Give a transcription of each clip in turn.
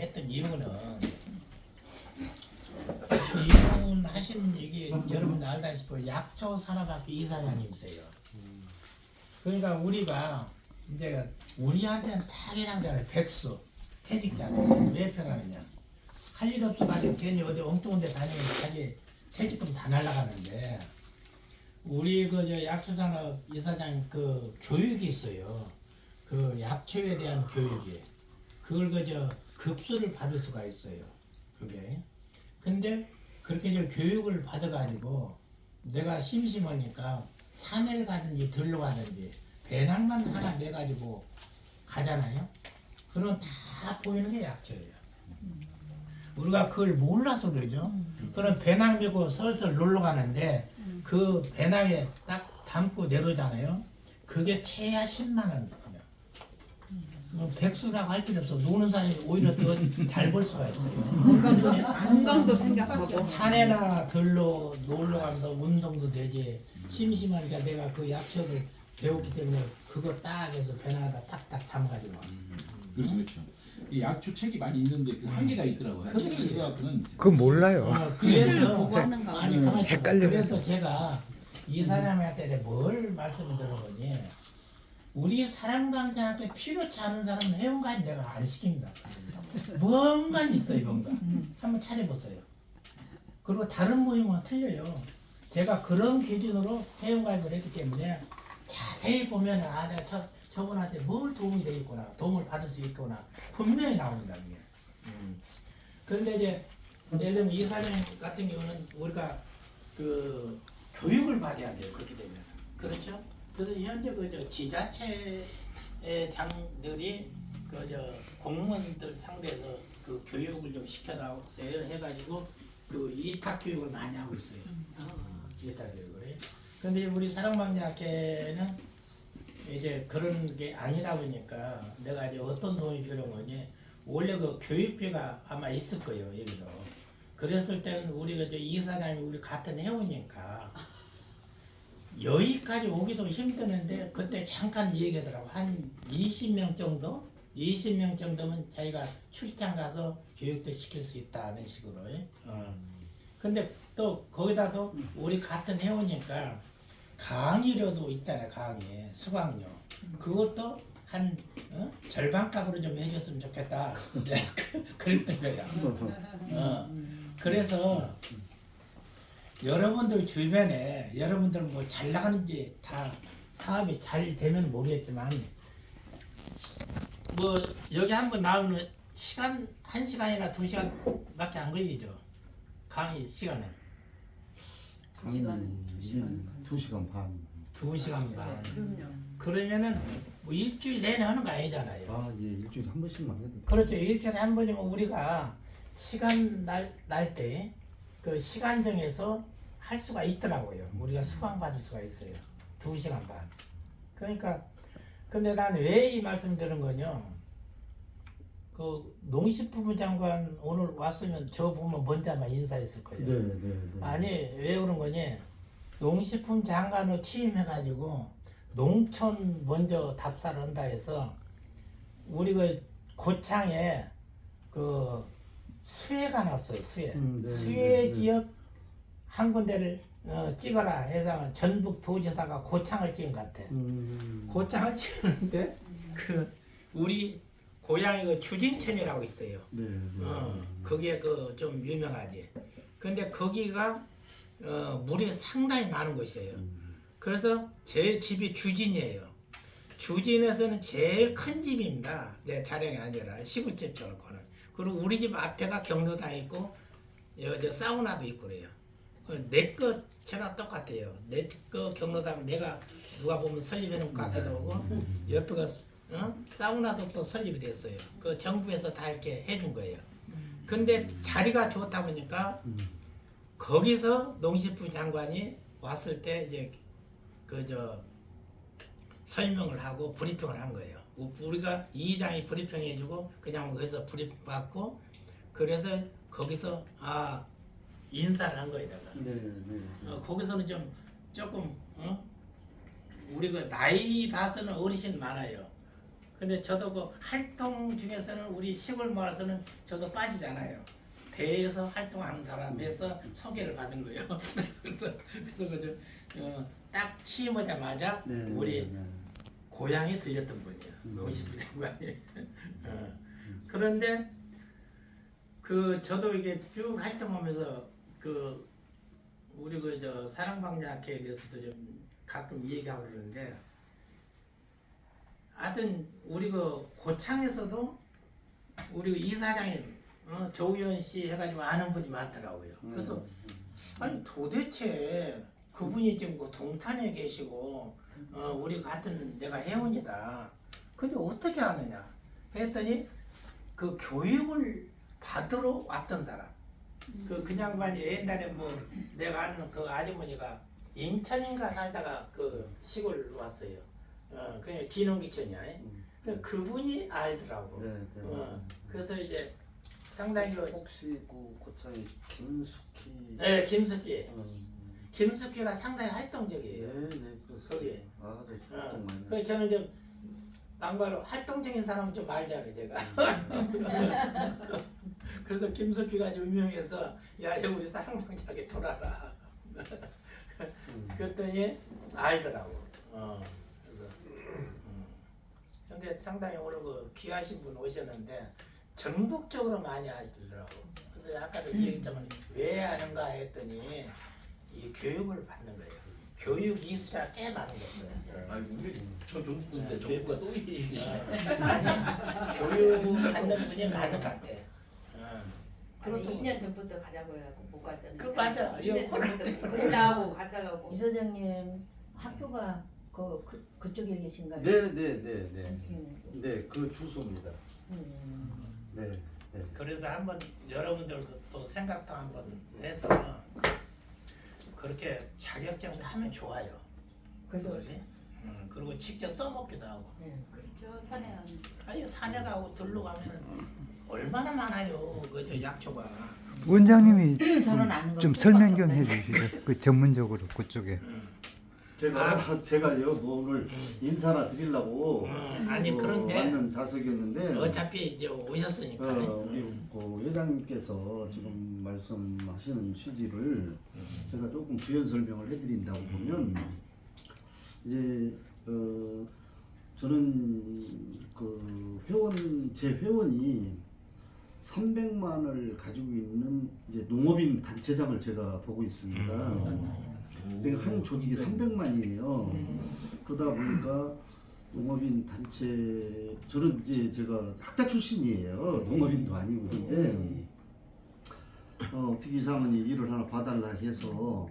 했던 이유는 이분 하신 얘기 여러분 알다시피 약초 산업학교 이사장님이세요. 그러니까 우리가 이제 우리한테는 다 그냥 잖아요. 백수, 퇴직자들 왜 편하느냐? 할 일 없어가지고 괜히 어디 엉뚱한 데 다니면 자기 퇴직금 다 날라가는데 우리 그 약초산업 이사장 그 교육이 있어요. 그 약초에 대한 교육이 그걸 그저 급수를 받을 수가 있어요. 그게 근데 그렇게 저 교육을 받아가지고 내가 심심하니까 산을 가든지 들로 가든지 배낭만 하나 내가지고 가잖아요. 그럼 다 보이는 게 약초예요. 우리가 그걸 몰라서 그러죠. 그럼 배낭 메고 슬슬 놀러 가는데 그 배낭에 딱 담고 내려오잖아요. 그게 최하 10만 원. 뭐 백수라고 할 필요 없어. 노는 사람이 오히려 더 잘 벌 수가 있어요. 건강도 생각하고 산에나 들로 놀러 가면서 운동도 되지. 심심하니까 내가 그 약초를 배웠기 때문에 그거 딱 해서 배낭에다 딱딱 담아가지고 와. 그렇죠, 그렇죠. 이 약초 책이 많이 있는데 그 한계가 있더라고요. 그렇지. 그거는 그건 몰라요. 그래서 보고 하는 거 아니 아니에요? 가만히 있어. 헷갈려요. 그래서 제가 이 사람한테 뭘 말씀을 드려보니 우리 사랑방자한테 필요치 않은 사람은 회원가입 내가 안 시킵니다. 뭔가 있어요, 뭔가. 한번 찾아보세요. 그리고 다른 모임은 틀려요. 제가 그런 기준으로 회원가입을 했기 때문에 자세히 보면 아 내가 저분한테 뭘 도움이 되겠구나, 도움을 받을 수 있구나 분명히 나옵니다. 그게. 그런데 이제 예를 들면 이 사장 같은 경우는 우리가 그 교육을 받아야 돼요. 그렇게 되면 그렇죠. 그래서 현재 그저 지자체의 장들이 그저 공무원들 상대해서 그 교육을 좀 시켜달라고 해가지고 그 이탁 교육을 많이 하고 있어요. 이탁 교육을. 근데 우리 사랑방자학회는 이제 그런 게 아니다 보니까 내가 이제 어떤 도움이 필요한 거니 원래 그 교육비가 아마 있을 거예요. 여기도. 그랬을 때는 우리 그 이사장이 우리 같은 회원이니까 여기까지 오기도 힘드는데 그때 잠깐 얘기하더라고. 한 20명 정도? 20명 정도면 자기가 출장 가서 교육도 시킬 수 있다는 식으로. 근데 또 거기다도 우리 같은 회원이니까 강의료도 있잖아요. 강의, 수강료. 그것도 한 절반값으로 좀 해줬으면 좋겠다. 그랬던 거야. 그래서 여러분들 주변에 여러분들 뭐 잘 나가는지 다 사업이 잘 되면 모르겠지만 뭐 여기 한번 나오면 시간 1시간이나 2시간밖에 안 걸리죠. 강의 시간은 2시간 반. 2시간 반. 그럼요. 그러면은 뭐 일주일 내내 하는 거 아니잖아요. 아, 예, 일주일에 한 번씩만 해도 돼요. 그렇죠. 일주일에 한 번이면 우리가 시간 날 때 그 시간 정해서 할 수가 있더라고요. 우리가 수강 받을 수가 있어요. 2시간 반. 그러니까 근데 난 왜 이 말씀 드린 거냐? 그 농식품부 장관 오늘 왔으면 저 보면 먼저 아마 인사했을 거예요. 네, 네, 네. 아니 왜 그런 거니? 농식품 장관으로 취임해가지고 농촌 먼저 답사를 한다 해서 우리 그 고창에 그 수해가 났어요. 수해. 네, 수해 네, 네. 지역 한 군데를 찍어라 해서 전북 도지사가 고창을 찍은 것 같아. 고창을 찍었는데 그 우리 고향이 그 주진천이라고 있어요. 네, 네. 거기에 그 좀 유명하지. 근데 거기가 물이 상당히 많은 곳이에요. 그래서 제 집이 주진이에요. 주진에서는 제일 큰 집입니다. 내 자랑이 아니라 시골집처럼 거는. 그리고 우리 집 앞에가 경로당 있고 저 사우나도 있고 그래요. 내 것처럼 똑같아요. 내 거 경로당 내가 누가 보면 설립해 놓은 카페도 오고 옆에가 사우나도 또 설립이 됐어요. 그 정부에서 다 이렇게 해준 거예요. 근데 자리가 좋다 보니까 거기서 농식부 장관이 왔을 때 이제 그 설명을 하고 브리핑을 한 거예요. 우리가 이장이 브리핑해주고 그냥 거기서 브리핑 받고 그래서 거기서 인사를 한 거에다가 네, 네. 거기서는 좀 조금 우리 그 나이 봐서는 어르신 많아요. 근데 저도 그 활동 중에서는 우리 시골 마을에서는 저도 빠지잖아요. 대에서 활동하는 사람에서 소개를 받은 거예요. 그래서 그저 딱 취임하자마자 네, 우리 네, 네. 고향에 들렸던 분이에요. 노시부 장관이. 그런데 그 저도 이게 쭉 활동하면서 그 우리 그 저 사랑방자학회에 대해서도 좀 가끔 얘기하고 그러는데 하여튼 우리 그 고창에서도 우리 그 이사장님 조의원 씨 해가지고 아는 분이 많더라고요. 그래서 아니 도대체 그분이 지금 그 동탄에 계시고 우리 같은 내가 회원이다. 근데 어떻게 아느냐 했더니 그 교육을 받으러 왔던 사람. 그 양반이 옛날에 뭐 내가 아는 그 아주머니가 인천인가 살다가 그 시골 왔어요. 그냥 기농기촌이야. 그분이 알더라고. 네, 네. 그래서 이제 상당히 혹시 그 고창의 김숙희. 네, 김숙희가 상당히 활동적이에요. 네, 네, 거기에. 그렇습니다. 아, 네, 활동 많이. 그래서 저는 좀 막말로 활동적인 사람은 좀 알잖아요, 제가. 그래서 김숙희가 좀 유명해서 야, 우리 사랑방자하게 돌아라. 그랬더니 알더라고. 그래서 근데 상당히 오늘 그 귀하신 분 오셨는데 전국적으로 많이 아시더라고. 그래서 아까도 얘기했지만 왜 아는가 했더니 이 교육을 받는 거예요. 교육 이수자가 꽤 많은 거예요. 아니 우리 저 전국인데 전국가 또 계시네. 아니, 교육 받는 분이 많은 것 같아. 아니 2년 전부터 가자고 해갖고 못 갔잖아요. 그 맞아. 2년 전부터 그러자고 가자고. 이사장님 학교가 그쪽에 계신가요? 네, 네, 네, 네. 네. 네, 그 주소입니다. 네, 네. 그래서 한번 여러분들 또 생각도 한번 해서 그렇게 자격증 타면 좋아요. 그래서 그러게? 그리고 직접 써먹기도 하고. 네. 그렇죠. 산에 아니 산에 가고 들로 가면 얼마나 많아요. 그저 약초가. 원장님이 저는 아는 거 좀 설명 좀 해주시죠. 그 전문적으로 그쪽에. 제가요 뭐 오늘 인사나 드리려고 아니 그런데 왔는 좌석이었는데 어차피 이제 오셨으니까. 우리 그 회장님께서 지금 말씀하시는 취지를 제가 조금 부연 설명을 해드린다고 보면 이제 저는 그 제 회원이 300만을 가지고 있는 이제 농업인 단체장을 제가 보고 있습니다. 그러니까 한 조직이 300만이에요. 그러다 보니까 농업인 단체 저는 이제 제가 학자 출신이에요. 농업인도 아니고 근데 어떻게 이상하니 일을 하나 봐달라 해서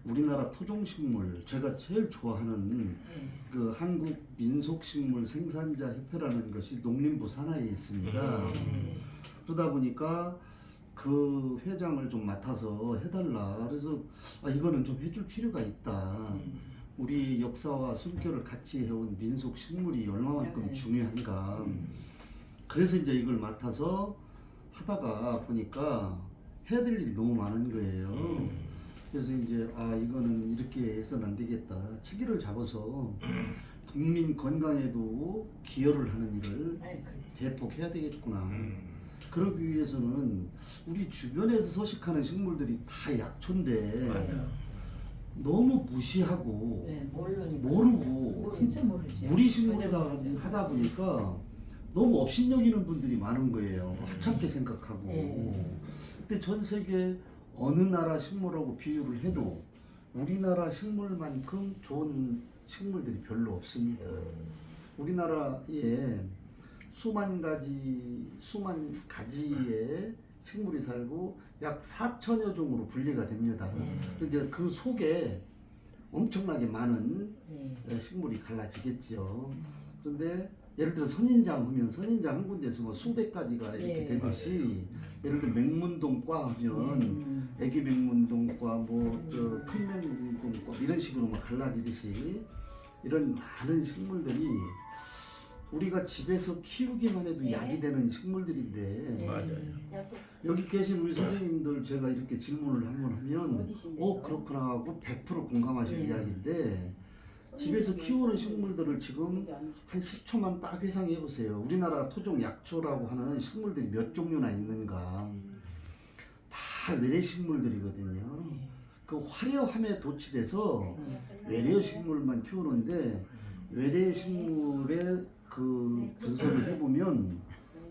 우리나라 토종식물 제가 제일 좋아하는 그 한국 민속식물 생산자 협회라는 것이 농림부 산하에 있습니다. 그러다 보니까 그 회장을 좀 맡아서 해달라. 그래서 이거는 좀 해줄 필요가 있다. 우리 역사와 숨결을 같이 해온 민속 식물이 얼마만큼 중요한가. 그래서 이제 이걸 맡아서 하다가 보니까 해야 될 일이 너무 많은 거예요. 그래서 이제 이거는 이렇게 해서는 안 되겠다. 체계를 잡아서 국민 건강에도 기여를 하는 일을 대폭 해야 되겠구나. 그러기 위해서는 우리 주변에서 서식하는 식물들이 다 약초인데 너무 무시하고 모르고 진짜 모르죠. 무리식물에다 하다 보니까 너무 업신여기는 분들이 많은 거예요. 하찮게 생각하고. 근데 전 세계 어느 나라 식물하고 비교를 해도 우리나라 식물만큼 좋은 식물들이 별로 없습니다. 우리나라에 수만 가지의 식물이 살고 약 4천여 종으로 분리가 됩니다. 이제 그 속에 엄청나게 많은 식물이 갈라지겠죠. 그런데 예를 들어 선인장 하면 선인장 한 군데에서 뭐 수백 가지가 이렇게 되듯이 예를 들어 맹문동과 하면 애기 맹문동과 큰 맹문동과 이런 식으로 막 갈라지듯이 이런 많은 식물들이 우리가 집에서 키우기만 해도 약이 되는 식물들인데 맞아요. 여기 계신 우리 선생님들 제가 이렇게 질문을 한번 하면 그렇구나 하고 100% 공감하실 이야기인데 집에서 키우는 식물들을 지금 한 10초만 딱 회상해 보세요. 우리나라 토종 약초라고 하는 식물들이 몇 종류나 있는가. 다 외래 식물들이거든요. 그 화려함에 도취돼서 외래 식물만 키우는데 외래 식물의 그 분석을 해보면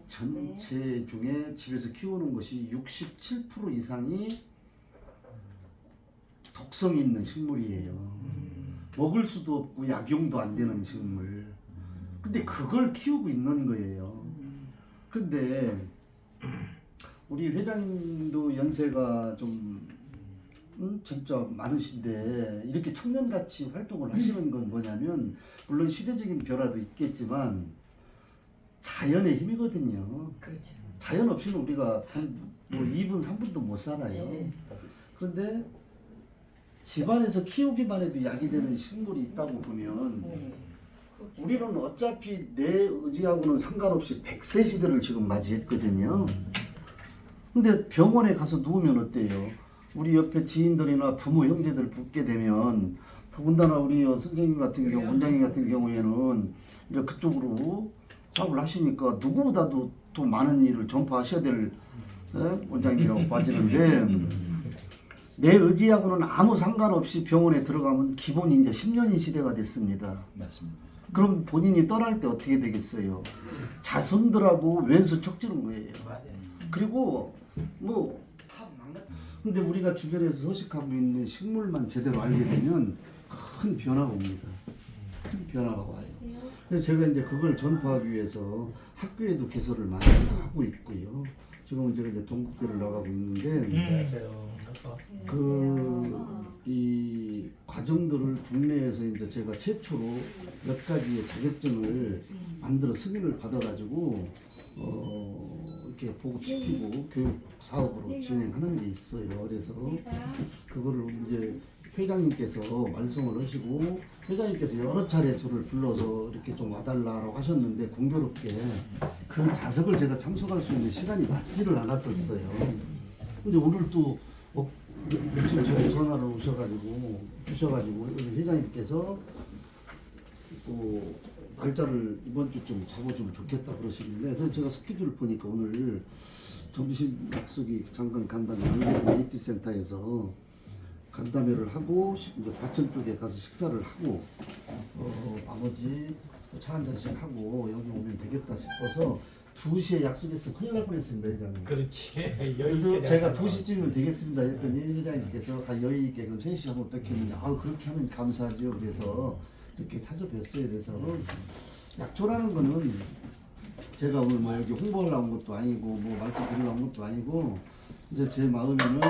전체 중에 집에서 키우는 것이 67% 이상이 독성 있는 식물이에요. 먹을 수도 없고 약용도 안 되는 식물. 근데 그걸 키우고 있는 거예요. 근데 우리 회장님도 연세가 좀 진짜 많으신데 이렇게 청년같이 활동을 하시는 건 뭐냐면 물론 시대적인 변화도 있겠지만 자연의 힘이거든요. 그렇죠. 자연 없이는 우리가 한 뭐 2분 3분도 못 살아요. 네. 그런데 집안에서 키우기만 해도 약이 되는 식물이 있다고 보면 우리는 어차피 내 의지하고는 상관없이 100세 시대를 지금 맞이했거든요. 근데 병원에 가서 누우면 어때요? 우리 옆에 지인들이나 부모 형제들 붙게 되면 더군다나 우리 선생님 같은 경우, 원장님 같은 경우에는 이제 그쪽으로 사업을 하시니까 누구보다도 더 많은 일을 전파하셔야 될 원장님이라고 봐지는데 내 의지하고는 아무 상관없이 병원에 들어가면 기본이 이제 10년인 시대가 됐습니다. 맞습니다. 그럼 본인이 떠날 때 어떻게 되겠어요? 자손들하고 왼수 척지는 거예요. 맞아요. 그리고 뭐 근데 우리가 주변에서 서식하고 있는 식물만 제대로 알게 되면 큰 변화가 옵니다. 큰 변화가 와요. 그래서 제가 이제 그걸 전파하기 위해서 학교에도 개설을 많이 해서 하고 있고요. 지금은 제가 이제 동국대를 나가고 있는데 이 과정들을 국내에서 이제 제가 최초로 몇 가지의 자격증을 만들어 승인을 받아가지고 이렇게 보급시키고 교육 사업으로 진행하는 게 있어요. 그래서 그거를 이제 회장님께서 말씀을 하시고 회장님께서 여러 차례 저를 불러서 이렇게 좀 와달라고 하셨는데 공교롭게 그 자석을 제가 참석할 수 있는 시간이 맞지를 않았었어요. 근데 오늘 또 며칠 전에 전화를 주셔가지고 회장님께서 또 날짜를 이번 주쯤 잡아주면 좋겠다 그러시는데 그래서 제가 스케줄을 보니까 오늘 점심 약속이 잠깐 간담회 메이트 센터에서 간담회를 하고 이제 과천 쪽에 가서 식사를 하고 나머지 차 한 잔씩 하고 여기 오면 되겠다 싶어서 2시에 약속했으면 큰일 날 뻔했습니다 회장님. 그렇지. 그래서 제가 2시쯤이면 되겠습니다 했더니 회장님께서 여유 있게 그럼 3시 하면 어떻겠느냐. 그렇게 하면 감사하죠. 그래서 이렇게 찾아뵀어요. 그래서 약초라는 거는 제가 오늘 뭐 여기 홍보하려고 온 것도 아니고 뭐 말씀드리려고 온 것도 아니고 이제 제 마음에는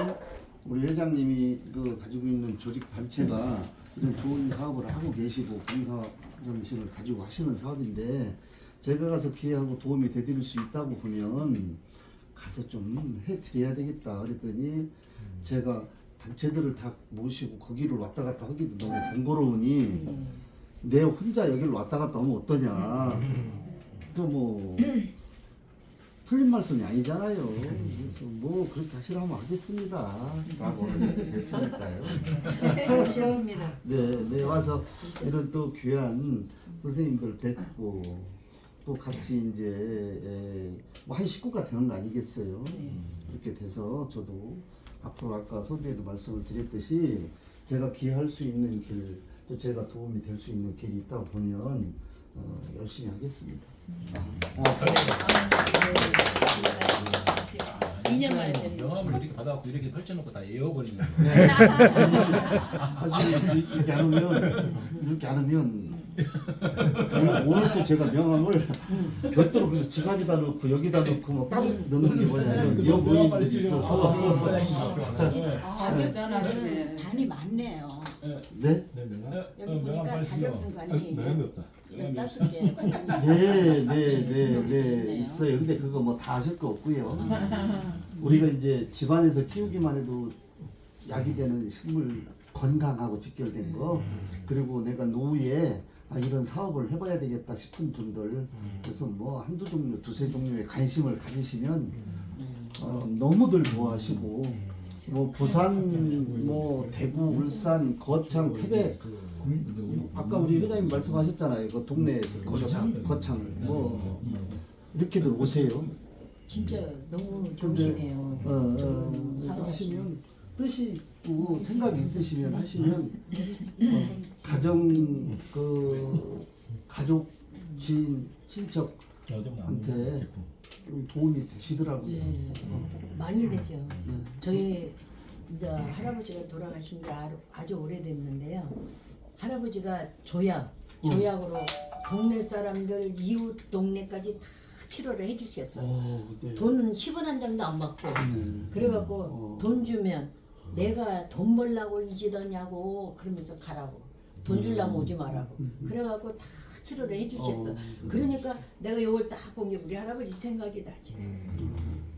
우리 회장님이 그 가지고 있는 조직 단체가 이런 좋은 사업을 하고 계시고 봉사 정신을 가지고 하시는 사업인데 제가 가서 기회하고 도움이 되드릴 수 있다고 보면 가서 좀 해드려야 되겠다 그랬더니 제가 단체들을 다 모시고 거기를 왔다 갔다 하기도 너무 번거로우니 내 혼자 여기를 왔다 갔다 하면 어떠냐. 또 뭐 틀린 말씀이 아니잖아요. 그래서 뭐 그렇게 하시라면 하겠습니다 라고 했으니까요. 잘하셨습니다. 네 와서 이런 또 귀한 선생님들 뵙고 또 같이 이제 뭐 한 식구가 되는 거 아니겠어요. 그렇게 돼서 저도 앞으로 아까 선배도 말씀을 드렸듯이 제가 기여할 수 있는 길, 또 제가 도움이 될 수 있는 길이 있다 보면 열심히 하겠습니다. 고맙습니다. 2년 만에 되는 명함을 이렇게 받아갖고 이렇게 펼쳐놓고 다 외워버리는 거. 사실 이렇게 안 하면 오늘 또 제가 명함을 별도로 그래서 지갑에다 넣고 여기다 넣고 뭐 따로 넣는 게 뭐냐면 여보이들이 있어서 자격증은 반이 많네요. 네? 여기 보니까 자격증 반이 명함이 없다. 15개 네 있어요. 근데 그거 뭐 다 하실 거 없고요. 우리가 이제 집안에서 키우기만 해도 약이 되는 식물 건강하고 직결된 거 그리고 내가 노후에 이런 사업을 해봐야 되겠다 싶은 분들 그래서 뭐 한두 종류, 두세 종류의 관심을 가지시면 너무들 좋아하시고 뭐 부산, 뭐 대구, 울산, 거창, 태백. 아까 우리 회장님 말씀하셨잖아요. 그 동네에서 거창 뭐 이렇게들 오세요. 진짜 너무 좋으시네요. 그러니까 하시면 뜻이 있고 생각이 있으시면 하시면 가정 그 가족, 지인, 친척한테 좀 도움이 되시더라고요. 네. 많이 되죠. 네. 저희 이제 할아버지가 돌아가신 지 아주 오래됐는데요. 할아버지가 조약으로 동네 사람들 이웃 동네까지 다 치료를 해주셨어요. 네. 돈은 10원 한 장도 안 받고 그래갖고 돈 주면 내가 돈 벌라고 이지더냐고 그러면서 가라고 돈 주려면 오지 말라고 그래갖고 다 치료를 해주셨어. 그러니까 내가 이걸 딱 본 게 우리 할아버지 생각이 나지.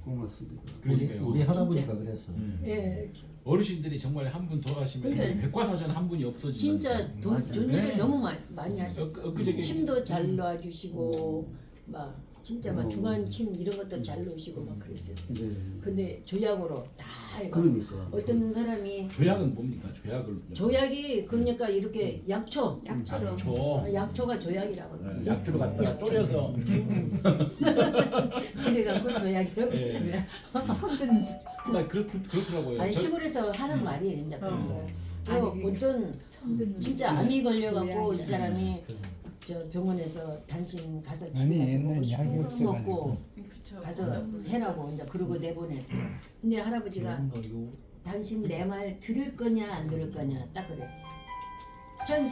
고맙습니다. 그러니까요. 우리 할아버지가 그랬어. 예, 어르신들이 정말 한 분 돌아가시면 그러니까 백과사전 한 분이 없어지는. 진짜 존재를 네. 너무 많이 하셨어. 엊그저께 침도 잘 놔주시고 막 진짜 막 중환침 이런 것도 잘 놓으시고 막 그랬어요. 네. 근데 조약으로 다 해가 그러니까 어떤 사람이 조약은 뭡니까? 조약을 조약이 그러니까 이렇게 약초 약처럼. 약초가 조약이라고 그래요. 약주로 갖다가 졸여서 그래갖고 조약이라고 네. 그러잖아요. 나 그렇더라고요. 아니 시골에서 하는 말이 이제 그런 거예요. 또 아니, 어떤 진짜 암이 걸려갖고 이 조약이야. 사람이 저 병원에서 당신 가서 아니 집에 옛날에 가서 약이 먹고 없어가지고 그쵸. 가서 해라고 이제 그러고 내보냈어요. 근데 할아버지가 당신 내 말 들을 거냐 안 들을 거냐 딱 그래. 전